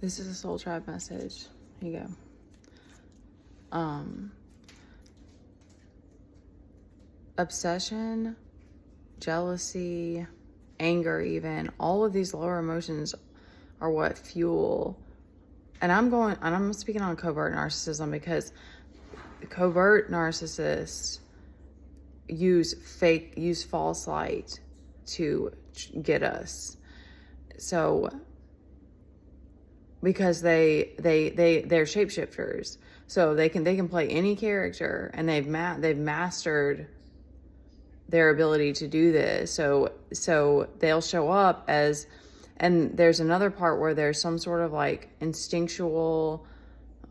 This is a soul tribe message. Here you go. Obsession, jealousy, anger, even all of these lower emotions are what fuel. And I'm speaking on covert narcissism, because covert narcissists use false light to get us. So because they're shapeshifters, so they can play any character, and they've mastered their ability to do this. So they'll show up as, and there's another part where there's some sort of like instinctual,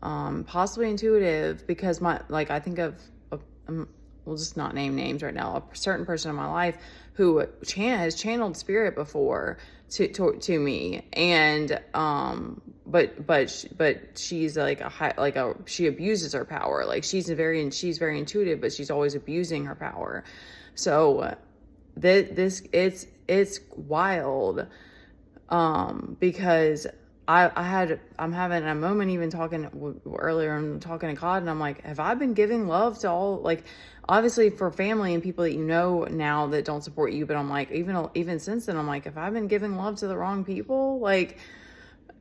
possibly intuitive, because I think of, we'll just not name names right now, a certain person in my life who has channeled spirit before to me, and but she's like she abuses her power. Like she's very intuitive, but she's always abusing her power. So it's wild, because I'm having a moment, even talking earlier, I'm talking to God, and I'm like, have I been giving love to all, like, obviously for family and people that you know now that don't support you, but I'm like, even since then, I'm like, have I been giving love to the wrong people? Like,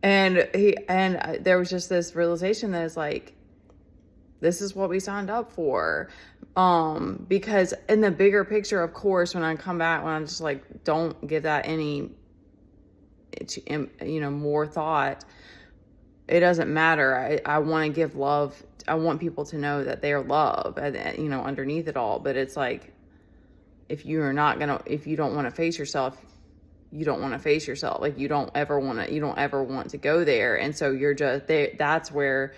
and there was just this realization that it's like, this is what we signed up for. Because in the bigger picture, of course, when I come back, when I'm just like, don't give that any, more thought, it doesn't matter. I want to give love. I want people to know that they're loved, underneath it all. But it's like, if you don't want to face yourself, you don't want to face yourself. Like you don't ever want to go there. And so you're just there. That's where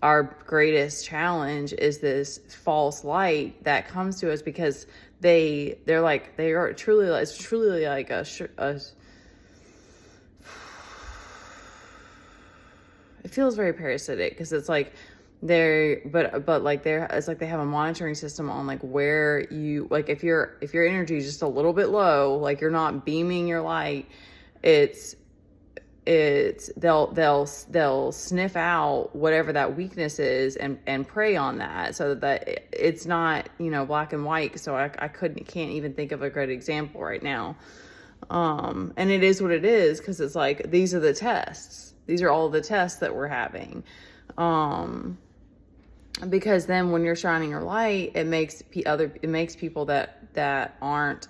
our greatest challenge is, this false light that comes to us, because they are truly, it's truly like it feels very parasitic, because it's like it's like they have a monitoring system on like where you, like if your energy is just a little bit low, like you're not beaming your light, they'll sniff out whatever that weakness is and prey on that, so that it's not black and white. So I can't even think of a good example right now. And it is what it is, because it's like, these are the tests. These are all the tests that we're having. Because then when you're shining your light, it makes people that aren't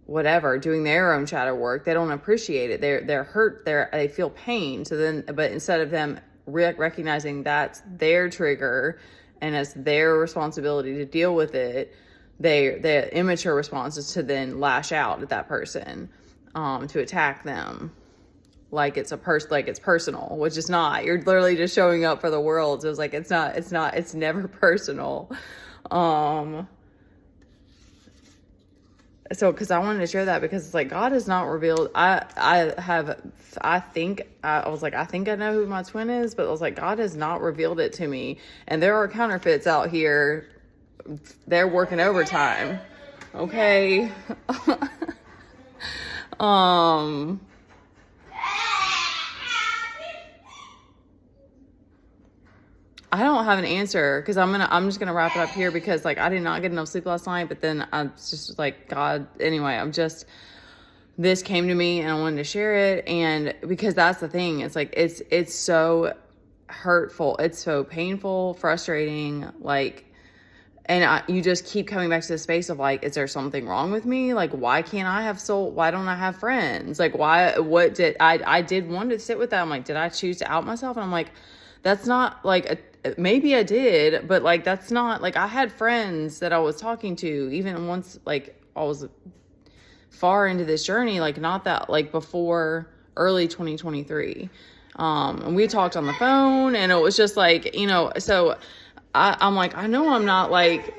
whatever doing their own shadow work, they don't appreciate it. They're hurt. They feel pain. So then, but instead of them recognizing that's their trigger and it's their responsibility to deal with it, their immature response is to then lash out at that person, to attack them like it's personal, which is not. You're literally just showing up for the world. So it's like, it's never personal. So, because I wanted to share that, because it's like, God has not revealed. I think I know who my twin is, but I was like, God has not revealed it to me. And there are counterfeits out here. They're working overtime. Okay. I don't have an answer, because I'm just gonna wrap it up here, because like I did not get enough sleep last night, but then I'm just like, God, anyway, this came to me and I wanted to share it. And because that's the thing, it's like, it's so hurtful, it's so painful, frustrating, like, and you just keep coming back to the space of like, is there something wrong with me? Like, why can't I have soul? Why don't I have friends? Like, I did want to sit with that. I'm like, did I choose to out myself? And I'm like, that's not like maybe I did, but like, that's not like, I had friends that I was talking to, even once, like I was far into this journey, like not that, like before early 2023. And we talked on the phone, and it was just like, so I'm like, I know I'm not like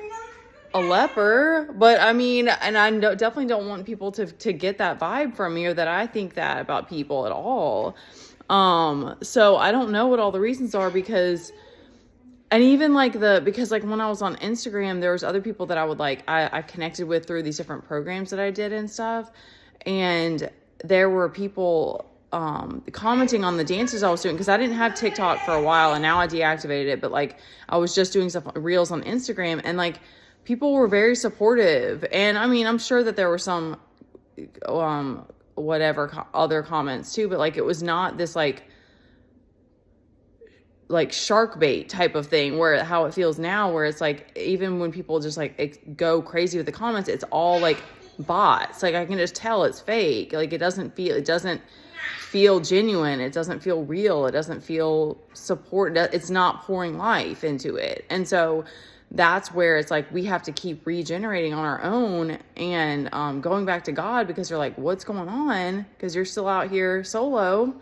a leper, but I mean, and I definitely don't want people to get that vibe from me, or that I think that about people at all. So I don't know what all the reasons are, because because when I was on Instagram, there was other people that I connected with through these different programs that I did and stuff. And there were people, commenting on the dances I was doing, because I didn't have TikTok for a while and now I deactivated it, but like I was just doing stuff, reels on Instagram, and like people were very supportive. And I mean, I'm sure that there were some whatever other comments too, but like it was not this like shark bait type of thing, where how it feels now, where it's like even when people just like go crazy with the comments, it's all like bots. Like I can just tell it's fake. Like it doesn't feel genuine. It doesn't feel real. It doesn't feel support. It's not pouring life into it. And so that's where it's like we have to keep regenerating on our own and going back to God, because you're like, what's going on? Because you're still out here solo.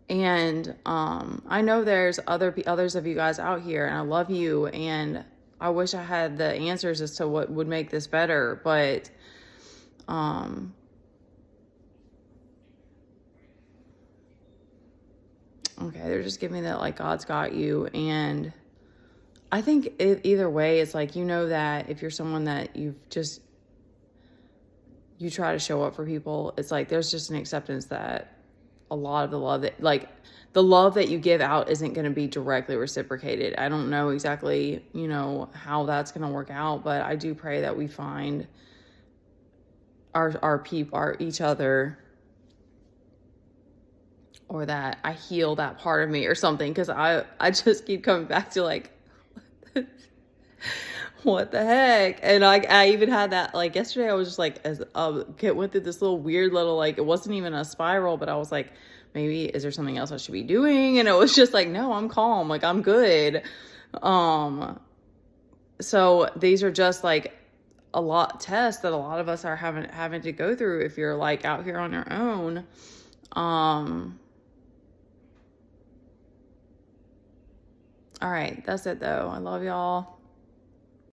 And I know there's others of you guys out here, and I love you, and I wish I had the answers as to what would make this better, but okay, they're just giving me that like God's got you. And I think either way, it's like, you know, that if you're someone that you try to show up for people, it's like there's just an acceptance that a lot of the love that you give out isn't going to be directly reciprocated. I don't know exactly, you know, how that's going to work out, but I do pray that we find our people, each other, or that I heal that part of me or something. Cause I just keep coming back to like, what the heck? And I even had that, like yesterday, I was just like, went through this weird little, like, it wasn't even a spiral, but I was like, maybe, is there something else I should be doing? And it was just like, no, I'm calm. Like, I'm good. So these are just like tests that a lot of us are having to go through if you're like out here on your own. All right. That's it though. I love y'all.